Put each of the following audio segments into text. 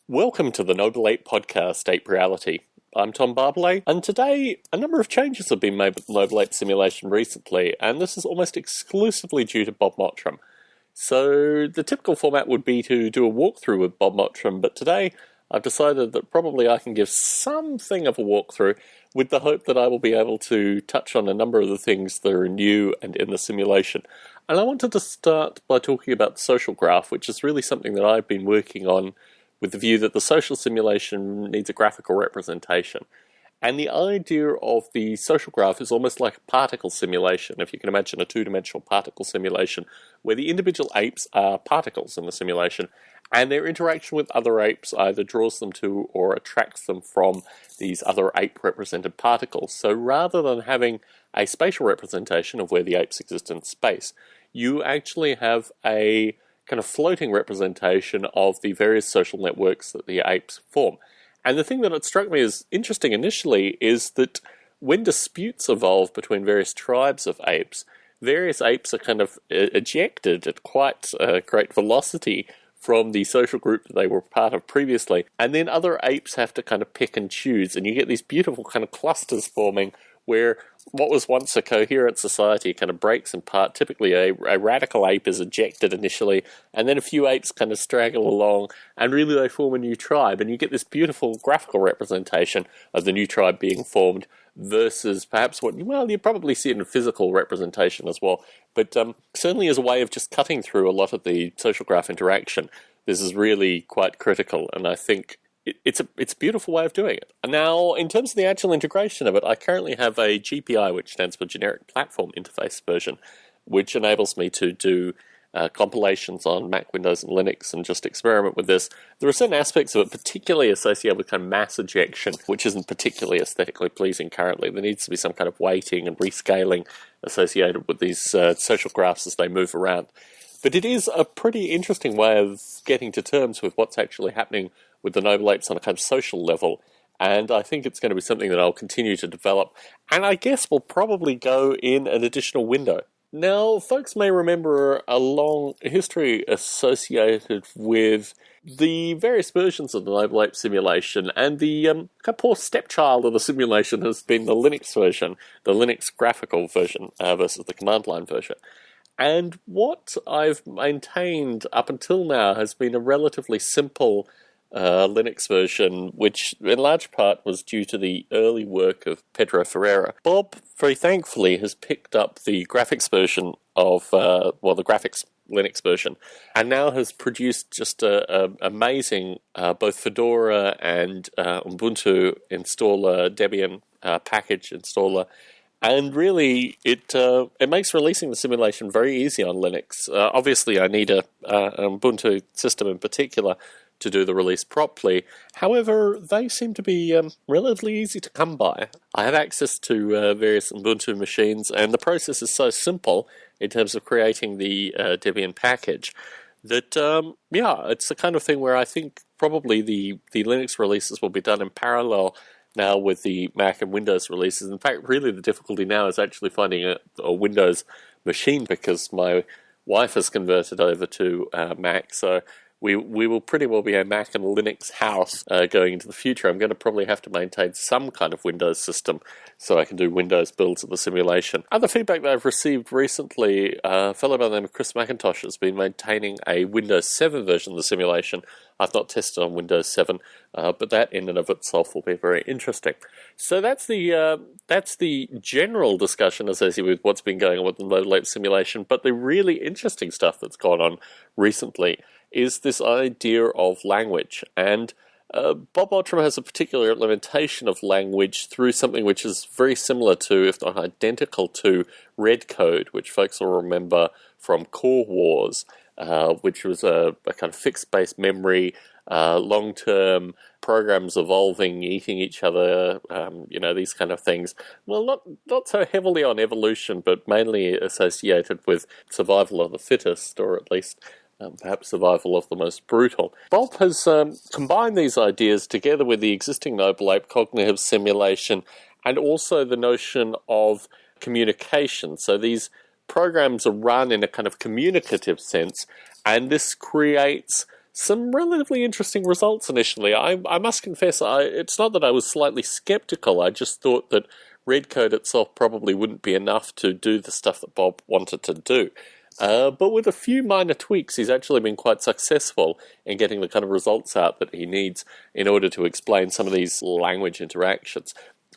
Welcome to the Noble Ape podcast, Ape Reality. I'm Tom Barbalet, and today a number of changes have been made with the Noble Ape simulation recently, and this is almost exclusively due to Bob Mottram. So the typical format would be to do a walkthrough with Bob Mottram, but today I've decided that probably I can give something of a walkthrough with the hope that I will be able to touch on a number of the things that are new and in the simulation. And I wanted to start by talking about the social graph, which is really something that I've been working on with the view that the social simulation needs a graphical representation. And the idea of the social graph is almost like a particle simulation, if you can imagine a two-dimensional particle simulation, where the individual apes are particles in the simulation, and their interaction with other apes either draws them to or attracts them from these other ape-represented particles. So rather than having a spatial representation of where the apes exist in space, you actually have a kind of floating representation of the various social networks that the apes form. And the thing that had struck me as interesting initially is that when disputes evolve between various tribes of apes, various apes are kind of ejected at quite great velocity from the social group that they were part of previously. And then other apes have to kind of pick and choose, and you get these beautiful kind of clusters forming where what was once a coherent society kind of breaks apart. Typically a radical ape is ejected initially, and then a few apes kind of straggle along, and really they form a new tribe, and you get this beautiful graphical representation of the new tribe being formed versus perhaps what, well, you probably see it in a physical representation as well, but certainly as a way of just cutting through a lot of the social graph interaction, this is really quite critical, and I think it's a beautiful way of doing it. Now, in terms of the actual integration of it, I currently have a GPI, which stands for Generic Platform Interface version, which enables me to do compilations on Mac, Windows, and Linux and just experiment with this. There are certain aspects of it, particularly associated with kind of mass ejection, which isn't particularly aesthetically pleasing currently. There needs to be some kind of weighting and rescaling associated with these social graphs as they move around. But it is a pretty interesting way of getting to terms with what's actually happening with the Noble Apes on a kind of social level, and I think it's going to be something that I'll continue to develop, and I guess will probably go in an additional window. Now, folks may remember a long history associated with the various versions of the Noble Ape simulation, and the kind of poor stepchild of the simulation has been the Linux version, the Linux graphical version versus the command line version. And what I've maintained up until now has been a relatively simple Linux version, which in large part was due to the early work of Pedro Ferreira. Bob, very thankfully, has picked up the graphics version of, the graphics Linux version, and now has produced just a amazing both Fedora and Ubuntu installer, Debian package installer. And really, it makes releasing the simulation very easy on Linux. Obviously, I need an Ubuntu system in particular to do the release properly. However, they seem to be relatively easy to come by. I have access to various Ubuntu machines, and the process is so simple in terms of creating the Debian package that, it's the kind of thing where I think probably the Linux releases will be done in parallel now with the Mac and Windows releases. In fact, really the difficulty now is actually finding a Windows machine, because my wife has converted over to Mac, so we will pretty well be a Mac and Linux house going into the future. I'm going to probably have to maintain some kind of Windows system so I can do Windows builds of the simulation. Other feedback that I've received recently, a fellow by the name of Chris McIntosh has been maintaining a Windows 7 version of the simulation. I've not tested on Windows 7, but that in and of itself will be very interesting. So that's the general discussion associated with what's been going on with the Noble Ape simulation, but the really interesting stuff that's gone on recently is this idea of language. And Bob Mottram has a particular implementation of language through something which is very similar to, if not identical to, Red Code, which folks will remember from Core Wars, which was a kind of fixed-based memory, long-term programs evolving, eating each other, these kind of things. Well, not so heavily on evolution, but mainly associated with survival of the fittest, or at least perhaps survival of the most brutal. Bob has combined these ideas together with the existing Noble Ape cognitive simulation, and also the notion of communication. So these programs are run in a kind of communicative sense, and this creates some relatively interesting results initially. I must confess, it's not that I was slightly skeptical, I just thought that red code itself probably wouldn't be enough to do the stuff that Bob wanted to do. But with a few minor tweaks, he's actually been quite successful in getting the kind of results out that he needs in order to explain some of these language interactions.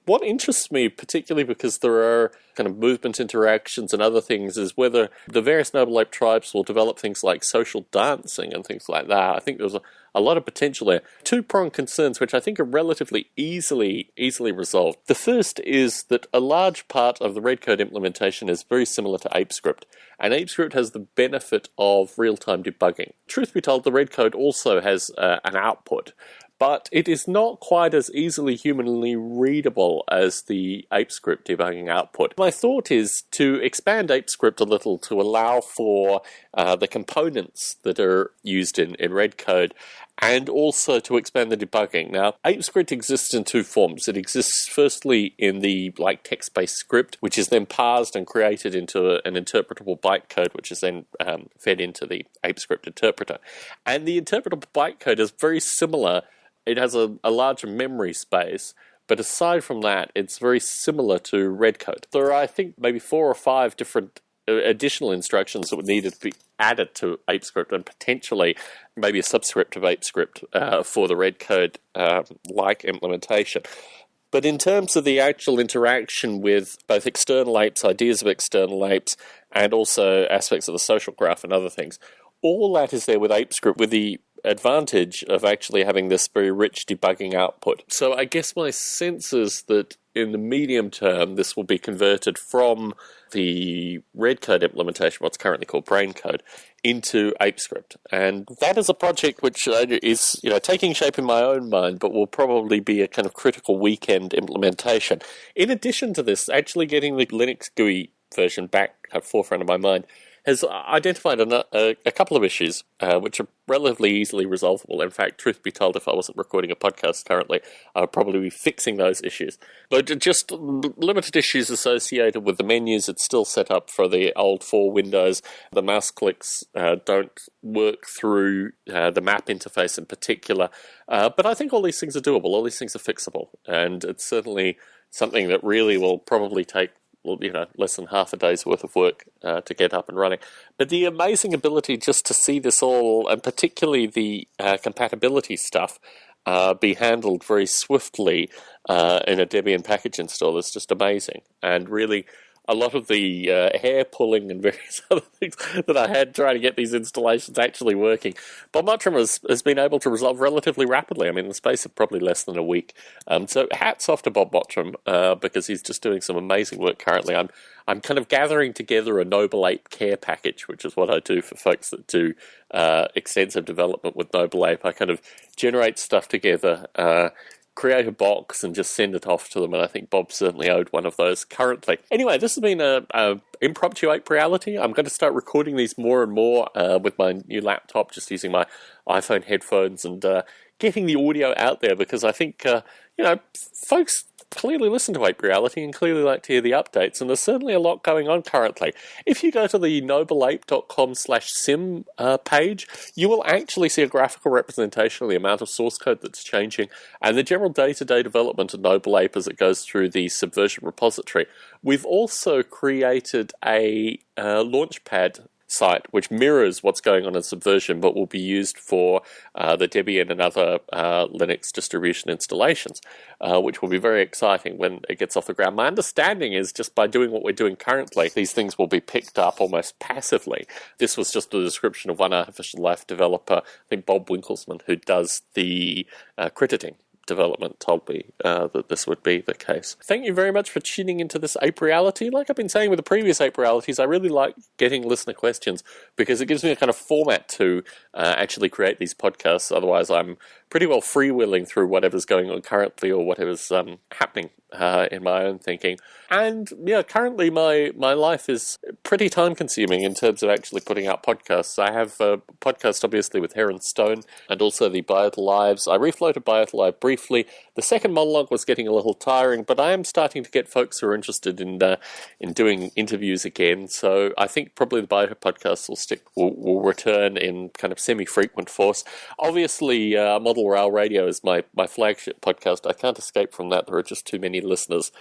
What interests me, particularly because there are kind of movement interactions and other things, is whether the various Noble Ape tribes will develop things like social dancing and things like that. I think there's a lot of potential there. Two-pronged concerns, which I think are relatively easily resolved. The first is that a large part of the red code implementation is very similar to ApeScript, and ApeScript has the benefit of real-time debugging. Truth be told, the red code also has an output, but it is not quite as easily humanly readable as the ApeScript debugging output. My thought is to expand ApeScript a little to allow for the components that are used in red code, and also to expand the debugging. Now, ApeScript exists in two forms. It exists firstly in the text-based script, which is then parsed and created into an interpretable bytecode, which is then fed into the ApeScript interpreter. And the interpretable bytecode is very similar. It has a larger memory space, but aside from that, it's very similar to red code. There are, I think, maybe 4 or 5 different additional instructions that would need to be added to ApeScript, and potentially maybe a subscript of ApeScript for the red code implementation. But in terms of the actual interaction with both external apes, ideas of external apes, and also aspects of the social graph and other things, all that is there with ApeScript, with the advantage of actually having this very rich debugging output. So I guess my sense is that in the medium term, this will be converted from the red code implementation, what's currently called brain code, into ApeScript. And that is a project which is taking shape in my own mind, but will probably be a kind of critical weekend implementation. In addition to this, actually getting the Linux GUI version back at the forefront of my mind has identified a couple of issues which are relatively easily resolvable. In fact, truth be told, if I wasn't recording a podcast currently, I would probably be fixing those issues. But just limited issues associated with the menus. It's still set up for the old 4 windows. The mouse clicks don't work through the map interface in particular. But I think all these things are doable. All these things are fixable. And it's certainly something that really will probably take less than half a day's worth of work to get up and running. But the amazing ability just to see this all, and particularly the compatibility stuff, be handled very swiftly in a Debian package install is just amazing. And really, a lot of the hair pulling and various other things that I had trying to get these installations actually working, Bob Mottram has been able to resolve relatively rapidly. I mean, in the space of probably less than a week. So hats off to Bob Mottram because he's just doing some amazing work currently. I'm kind of gathering together a Noble Ape care package, which is what I do for folks that do extensive development with Noble Ape. I kind of generate stuff together, create a box and just send it off to them, and I think Bob certainly owed one of those currently. Anyway, this has been a impromptu Ape Reality. I'm going to start recording these more and more with my new laptop, just using my iPhone headphones and getting the audio out there, because I think, folks clearly listen to Ape Reality and clearly like to hear the updates, and there's certainly a lot going on currently. If you go to the nobleape.com/sim page, you will actually see a graphical representation of the amount of source code that's changing and the general day-to-day development of Noble Ape as it goes through the Subversion repository. We've also created a launchpad site which mirrors what's going on in Subversion, but will be used for the Debian and other Linux distribution installations, which will be very exciting when it gets off the ground. My understanding is just by doing what we're doing currently, these things will be picked up almost passively. This was just a description of one artificial life developer, I think Bob Winkelsman, who does the crediting development, told me that this would be the case. Thank you very much for tuning into this Ape Reality. Like I've been saying with the previous Ape Realities, I really like getting listener questions because it gives me a kind of format to actually create these podcasts. Otherwise, I'm pretty well freewheeling through whatever's going on currently or whatever's happening in my own thinking. And yeah, currently my life is pretty time consuming in terms of actually putting out podcasts. I have a podcast obviously with Heron Stone and also the Biota Lives. I refloated Biota Live briefly. The second monologue was getting a little tiring, but I am starting to get folks who are interested in doing interviews again. So I think probably the Biota podcast will return in kind of semi-frequent force. Obviously, Model Rail Radio is my flagship podcast. I can't escape from that. There are just too many listeners.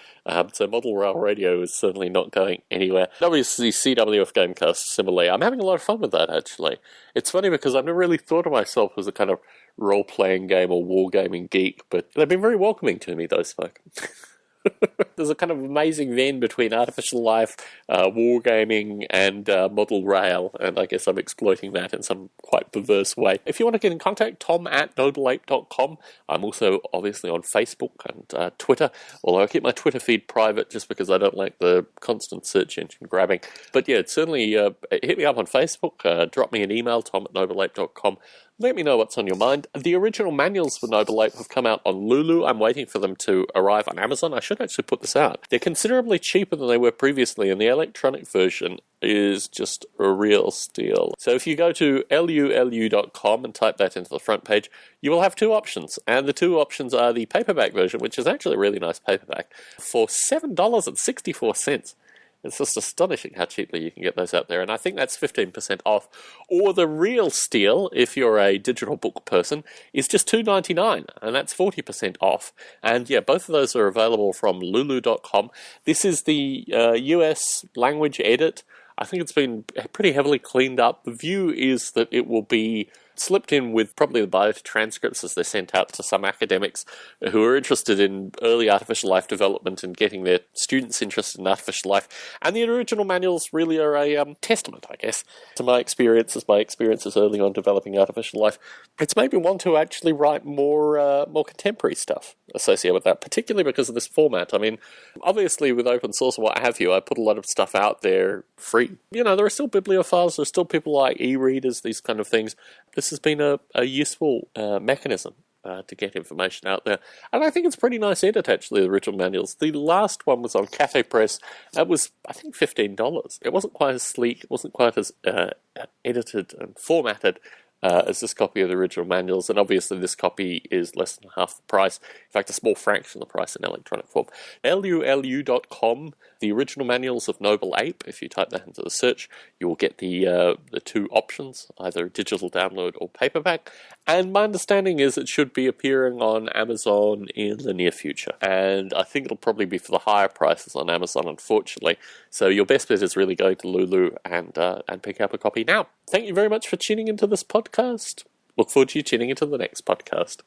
So Model Rail Radio is certainly not going anywhere. Obviously, CWF Gamecast, similarly. I'm having a lot of fun with that, actually. It's funny because I've never really thought of myself as a kind of role-playing game or wargaming geek, but they've been very welcoming to me, those folk. There's a kind of amazing vein between artificial life, wargaming, and model rail, and I guess I'm exploiting that in some quite perverse way. If you want to get in contact, tom@nobleape.com. I'm also obviously on Facebook and Twitter, although I keep my Twitter feed private just because I don't like the constant search engine grabbing. But yeah, certainly hit me up on Facebook, drop me an email, tom@nobleape.com. Let me know what's on your mind. The original manuals for Noble Ape have come out on Lulu. I'm waiting for them to arrive on Amazon. I should actually put this out. They're considerably cheaper than they were previously, and the electronic version is just a real steal. So if you go to lulu.com and type that into the front page, you will have two options. And the two options are the paperback version, which is actually a really nice paperback, for $7.64. It's just astonishing how cheaply you can get those out there, and I think that's 15% off. Or the real steal, if you're a digital book person, is just $2.99, and that's 40% off. And yeah, both of those are available from lulu.com. This is the US language edit. I think it's been pretty heavily cleaned up. The view is that it will be slipped in with probably the Biota transcripts as they're sent out to some academics who are interested in early artificial life development and getting their students interested in artificial life. And the original manuals really are a testament, I guess, to my experiences early on developing artificial life. It's made me want to actually write more contemporary stuff associated with that, particularly because of this format. I mean, obviously with open source and what have you, I put a lot of stuff out there free. You know, there are still bibliophiles, there are still people like e-readers, these kind of things. This has been a useful mechanism to get information out there. And I think it's a pretty nice edit, actually, the original manuals. The last one was on Cafe Press. That was, I think, $15. It wasn't quite as sleek, it wasn't quite as edited and formatted as this copy of the original manuals, and obviously this copy is less than half the price. In fact, a small fraction of the price in electronic form. lulu.com, the original Manuals of Noble Ape. If you type that into the search, you will get the two options, either digital download or paperback. And my understanding is it should be appearing on Amazon in the near future. And I think it'll probably be for the higher prices on Amazon, unfortunately. So your best bet is really going to Lulu and pick up a copy now. Thank you very much for tuning into this podcast. Look forward to you tuning into the next podcast.